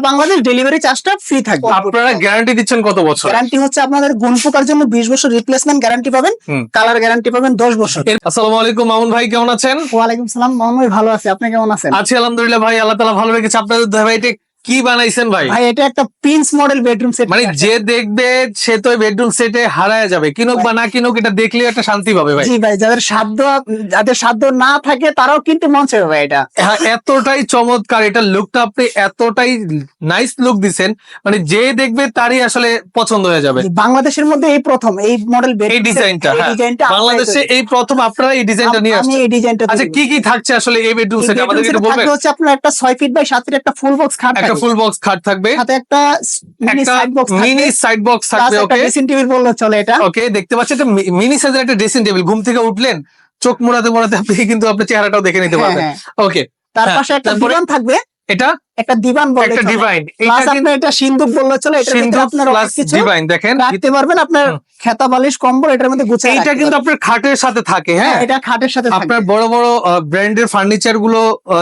Bangladesh delivery চার্জটা free থাকবে। আপনারা গ্যারান্টি দিচ্ছেন কত বছর? গ্যারান্টি হচ্ছে আপনাদের গুণ পোকার জন্য 20 বছর রিপ্লেসমেন্ট গ্যারান্টি পাবেন, কালার গ্যারান্টি পাবেন 10 বছর। আসসালামু আলাইকুম মামুন ভাই, কেমন আছেন? ওয়ালাইকুম সালাম মামুন ভাই, ভালো আছি, আপনি কেমন আছেন? আছি আলহামদুলিল্লাহ ভাই, আল্লাহ তাআলা ভালো রেখেছে। আপনাদের ভাই এটা কি বানাইছেন ভাই? ভাই এটা একটা প্রিন্স মডেল বেডরুম সেট, মানে যে দেখবে সে তো বেডরুম সেটে হারায় যাবে, কিনুক বা না কিনুক এটা দেখলে একটা শান্তি পাবে ভাই। জি ভাই, যাদের সাধ্য না থাকে তারাও কিন্তু মন চাইবে ভাই এটা। হ্যাঁ, এতটাই চমৎকার এটা লুকটা, আপনি এতটাই নাইস লুক দিছেন, মানে যে দেখবে তারই আসলে পছন্দ হয়ে যাবে। বাংলাদেশের মধ্যে এই প্রথম এই মডেল এই ডিজাইনটা, বাংলাদেশে এই প্রথম আপনারা এই ডিজাইনটা নিয়ে আসছেন। এই ডিজাইনটা আচ্ছা, কি কি থাকছে আসলে এই বেডরুম সেটে আমাদের একটু বলবেন? হচ্ছে আপনার একটা 6 ফিট বাই 7 ফিট একটা ফুল বক্স খাট, একটা ফুল বক্স খাট থাকবে, সাথে একটা মিনি সাইড বক্স থাকবে। ওকে, ড্রেসিং টেবিল বললে চলে এটা। ওকে, দেখতে পাচ্ছেন এটা মিনি সাইজের একটা ড্রেসিং টেবিল। ঘুম থেকে উঠলেন, চোখ মোড়াতে মোড়াতে আপনি কিন্তু আপনার চেহারাটাও দেখে নিতে পারবেন। ওকে, তার পাশে একটা দিবান থাকবে, এটা একটা দিবান বললে একটা চলে। ডিভাইন, প্লাস আপনি এটা সিন্দুক বললে চলে। এটা সিন্দুক আপনারা প্লাস কিছু ডিভাইন দেখেন রাখতে পারবেন, আপনার খেতা বালিশ কম্বল এটার মধ্যে গুছিয়ে এইটা কিন্তু আপনার খাটের সাথে থাকে। হ্যাঁ, এটা খাটের সাথে থাকে। আপনার বড় বড় ব্র্যান্ডের ফার্নিচার গুলো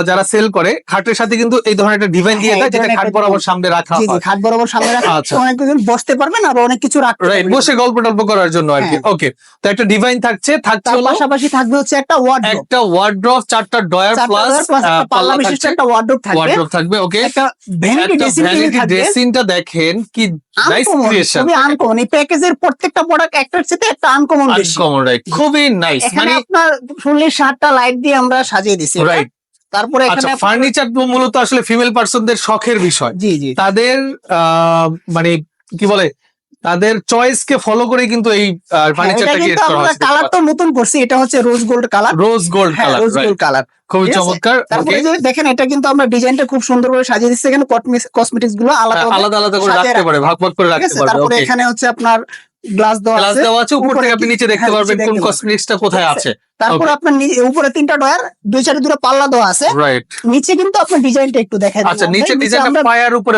যারা সেল করে খাটের সাথে কিন্তু এই ধরনের একটা ডিভাইন দিয়ে দেয়, যেটা খাট বরাবর সামনে রাখা হয়। জি, খাট বরাবর সামনে রাখা, অনেক কিছু বসতে পারবেন আর অনেক কিছু রাখতে পারবেন, বসে গল্প টল্প করার জন্য আর কি। ওকে, তো একটা ডিভাইন থাকছে, তার পাশাপাশি থাকবে হচ্ছে একটা ওয়ার্ড্রপ, 4টা ড্রয়ার প্লাস পাল্লা বিশিষ্ট একটা ওয়ার্ডরোব থাকবে। ওকে, একটা ভ্যানিটি ড্রেসিংটা দেখেন কি নাইস ক্রিয়েশন। খুবই আনকমন, এই প্যাকেজের প্রত্যেকটা প্রোডাক্ট একটার সাথে একটা আনকমন বেশি। খুবই নাইস। মানে আপনার ফুললি 7টা লাইট দিয়ে আমরা সাজিয়ে দিছি, রাইট। তারপরে এখানে ফার্নিচার মূলত আসলে ফিমেল পার্সনদের শখের বিষয়। জি জি, তাদের মানে কি বলে, তাদের চয়েস কে ফলো করে কিন্তু এই ফার্নিচারটা ক্রিয়েট করা হয়েছে। কালার তো নতুন করছি, এটা হচ্ছে rose gold colour. Rose gold colour খুবই চমৎকার। তারপরে দেখেন এটা কিন্তু আমরা ডিজাইনটা খুব সুন্দর করে সাজিয়ে দিচ্ছি। এখানে কসমেটিক্স গুলো আলাদা আলাদা করে রাখতে পারে, ভাগ ভাগ করে রাখতে পারবে। তারপরে এখানে হচ্ছে আপনার গ্লাস দেওয়া আছে, উপর থেকে আপনি নিচে দেখতে পারবেন কোন কসমেটিক্সটা কোথায় আছে। তারপরে আপনার উপরে 3টা ডয়ার, 2 পাল্লা দেওয়া আছে, রাইট। নিচে কিন্তু আপনার ডিজাইনটা একটু দেখাই দিই। আচ্ছা, নিচে ডিজাইনটা পায়ার উপরে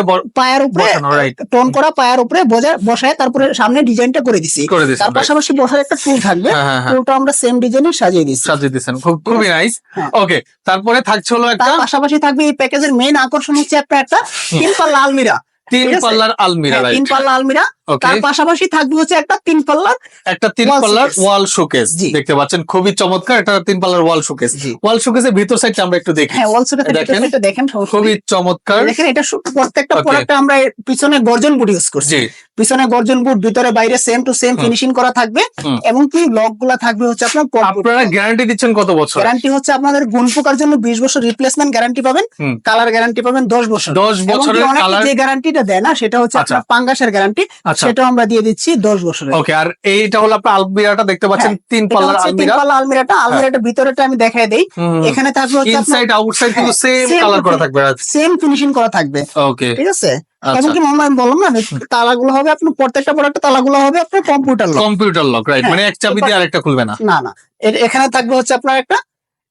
রাইট, টোন করা পায়ার উপরে বসায়, তারপরে সামনে ডিজাইনটা করে দিছি। তার পাশাপাশি বসার একটা টুল থাকবে, টুলটা আমরা সেম ডিজাইনে সাজিয়ে দিয়েছেন। খুবই নাইস। ওকে, তারপরে থাকছে হলো একটা, তার পাশাপাশি থাকবে এই প্যাকেজের মেইন আকর্ষণ হচ্ছে একটা 3 পাল্লা আলমিরা। 3 পাল্লার আলমিরা, 3 পাল্লা আলমিরা। তার পাশাপাশি থাকবে হচ্ছে একটা 3 পাল্লার ওয়াল শোকেস। দেখতে পাচ্ছেন খুবই চমৎকার, এটা 3 পাল্লার ওয়াল শোকেস। ওয়াল শোকেসের ভিতর সাইডটা আমরা একটু দেখি। হ্যাঁ, ওয়াল শোকেসের দেখেন খুবই চমৎকার। দেখেন এটা প্রত্যেকটা প্রোডাক্টে আমরা পিছনে গর্জন বুট ইউজ করছি। পিছনে গর্জন বুট, ভিতরে বাইরে সেম টু সেম ফিনিশিং করা থাকবে, এবং কি লক গুলা থাকবে হচ্ছে আপনারা গ্যারান্টি দিচ্ছেন কত বছর? গ্যারান্টি হচ্ছে আপনাদের গুণ পোকার জন্য 20 বছর রিপ্লেসমেন্ট গ্যারান্টি পাবেন, কালার গ্যারান্টি পাবেন 10 বছর। 10 বছরের কালার। যে গ্যারান্টিটা দেয় না সেটা হচ্ছে আপনার পাঙ্গাসের গ্যারান্টি, সেটাও আমরা দিয়ে দিচ্ছি 10 বছরের। ওকে, আর এইটা হলো আপনার আলমিরাটা দেখতে পাচ্ছেন, 3 পাল্লার আলমিরা। 3 পাল্লা আলমিরাটা ভিতরেটা আমি দেখাই দেই। এখানে থাকবে হচ্ছে ইনসাইড আউটসাইড কিন্তু সেম কালার করা থাকবে, সেম ফিনিশিং করা থাকবে। ওকে, ঠিক আছে। এবং কি আমি বললাম না, তালাগুলো হবে আপনার প্রত্যেকটা প্রোডাক্টের তালাগুলো হবে আপনার কম্পিউটার লক, রাইট। মানে এক চাবি দিয়ে আরেকটা খুলবে না। না, এখানে থাকবে হচ্ছে আপনার একটা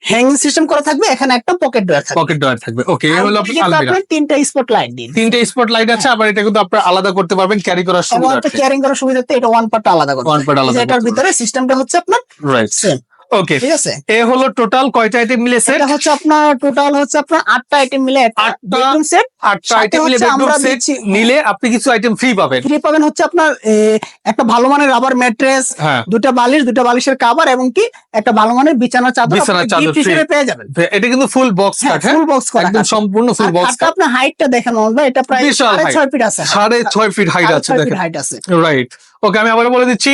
হ্যাঙ্গিং সিস্টেম করা থাকবে, এখানে একটা পকেট ড্রয়ার থাকবে। ওকে, এই হলো আপনার আলমিরা। 3টা স্পট লাইট দিন, 3টা স্পট লাইট আছে। আবার এটা কিন্তু আপনারা আলাদা করতে পারবেন, ক্যারি করার সুবিধা আছে। ক্যারিং করার সুবিধাতে এটা ওয়ান পার্ট আলাদা করতে, এটার ভিতরে সিস্টেমটা হচ্ছে আপনার রাইট সেম। ওকে, ঠিক আছে। এ হলো টোটাল কয়টা আইটেম মিলে সেট? এটা হচ্ছে আপনার টোটাল হচ্ছে আপনার 8টা আইটেম মিলে একটা বেডরুম সেট। 8টা আইটেম মিলে বেডরুম সেট নিলে আপনি কিছু আইটেম ফ্রি পাবেন হচ্ছে আপনার একটা ভালো মানের রাবার ম্যাট্রেস, 2টা বালিশ, 2টা বালিশের কভার, এবং কি একটা ভালো মানের বিছানার চাদর গিফট হিসেবে পেয়ে যাবেন। এটা কিন্তু full box cut, full box করা, একদম সম্পূর্ণ ফুল বক্স কাট। আপনার হাইটটা দেখেন ভাই, এটা প্রায় 6.5 ফিট আছে, 6.5 ফিট হাইট আছে, দেখেন রাইট। ওকে, আমি আবার বলে দিচ্ছি,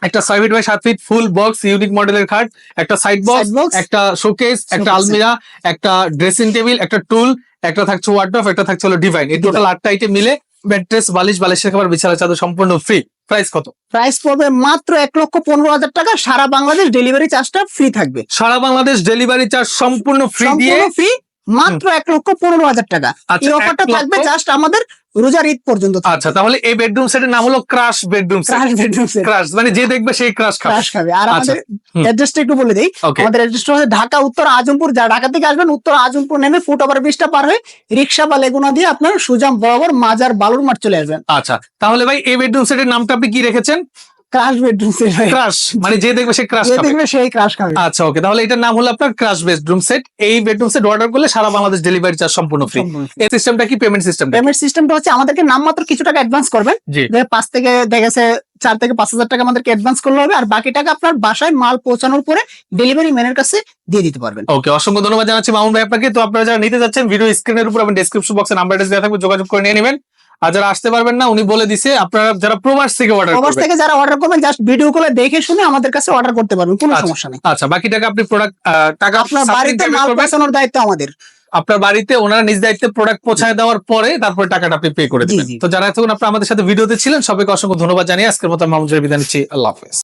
একটা 6 feet by 7 feet full box unique মডেলের খাট, একটা সাইড বক্স, একটা শোকেস, একটা আলমিরা, একটা ড্রেসিং টেবিল, একটা টুল, একটা থাকছে ওয়ার্ডরোব, একটা থাকছে হলো ডিভাইন। এই টোটাল 8টা আইটেম মিলে ম্যাট্রেস, বালিশের কভার, বিছানার চাদর সম্পূর্ণ ফ্রি। প্রাইস কত? প্রাইস পড়বে মাত্র 1,15,000 টাকা। সারা বাংলাদেশ ডেলিভারি চার্জটা ফ্রি থাকবে। সারা বাংলাদেশ ডেলিভারি চার্জ সম্পূর্ণ ফ্রি দিয়ে ফ্রি, মাত্র 1,15,000 টাকা। এই অফারটা থাকবে জাস্ট আমাদের রোজার ঈদ পর্যন্ত। আচ্ছা, তাহলে এই বেডরুম সেটের নাম হলো ক্রাশ বেডরুম সেট। ক্রাশ মানে যে দেখবে সেই ক্রাশ খাবে। আর আমাদের অ্যাড্রেসটা একটু বলে দেই। আমাদের অ্যাড্রেসটা হচ্ছে ঢাকা উত্তর আজমপুর। যারা ঢাকা থেকে আসবেন, উত্তর আজমপুর নেমে ফুটওভার ব্রিজটা পার হয়ে রিকশা বা লেগুনা দিয়ে আপনার সুজাম বরাবর মাজার বালুর মাঠ চলে আসবেন। আচ্ছা, তাহলে ভাই এই বেডরুম সেটের নামটা আপনি কি রেখেছেন? ক্রাশ বেডরুম সেট ভাই। ক্রাশ মানে যে দেখবে সে ক্রাশ যে খাবে। দেখবে সেই ক্রাশ খাবে। আচ্ছা ওকে, তাহলে এটার নাম হলো আপনার ক্রাশ বেডরুম সেট। এই বেডরুম সেট অর্ডার করলে সারা বাংলাদেশ ডেলিভারি চার্জ সম্পূর্ণ ফ্রি। এই সিস্টেমটা কি পেমেন্ট সিস্টেম? পেমেন্ট সিস্টেমটা হচ্ছে আমাদেরকে নামমাত্র কিছু টাকা অ্যাডভান্স করবেন, জি যে 5 থেকে দেখা গেছে 4 থেকে 5,000 টাকা আমাদেরকে অ্যাডভান্স করলে হবে, আর বাকি টাকা আপনার বাসায় মাল পৌঁছানোর পরে ডেলিভারি ম্যানের কাছে দিয়ে দিতে পারবেন। ওকে, অসংখ্য ধন্যবাদ জানাচ্ছি মামুন ভাই আপনাকে। তো আপনারা যারা নিতে যাচ্ছেন ভিডিও স্ক্রিনের উপর এবং ডেসক্রিপশন বক্সে নাম্বার অ্যাড্রেস দেওয়া থাকবে, যোগাযোগ করে নিয়ে নেবেন। আর যারা আসতে পারবেন না, উনি বলে দিছে আপনারা যারা প্রবাস থেকে অর্ডার প্রবাস করবেন, থেকে যারা অর্ডার করবেন জাস্ট ভিডিও কলে দেখে শুনে আমাদের কাছে অর্ডার করতে পারবেন, কোনো আচ্ছা, সমস্যা নেই। আচ্ছা বাকি টাকা আপনি প্রোডাক্ট টাকা আপনার সামথিং বাড়িতে payment মাল করবেন। পৌঁছানোর দায়িত্ব আমাদের। আপনার বাড়িতে ওনারা নিজ দায়িত্বে প্রোডাক্ট পৌঁছায় দেওয়ার পরে তারপরে টাকাটা আপনি পে করে জি, দিবেন। জি। তো যারা এতক্ষণ আপনারা আমাদের সাথে ভিডিওতে ছিলেন সবাইকে অসংখ্য ধন্যবাদ জানিয়ে আজকের মতো মামুন ভাই বিদায় নিচ্ছি। আল্লাহ হাফেজ।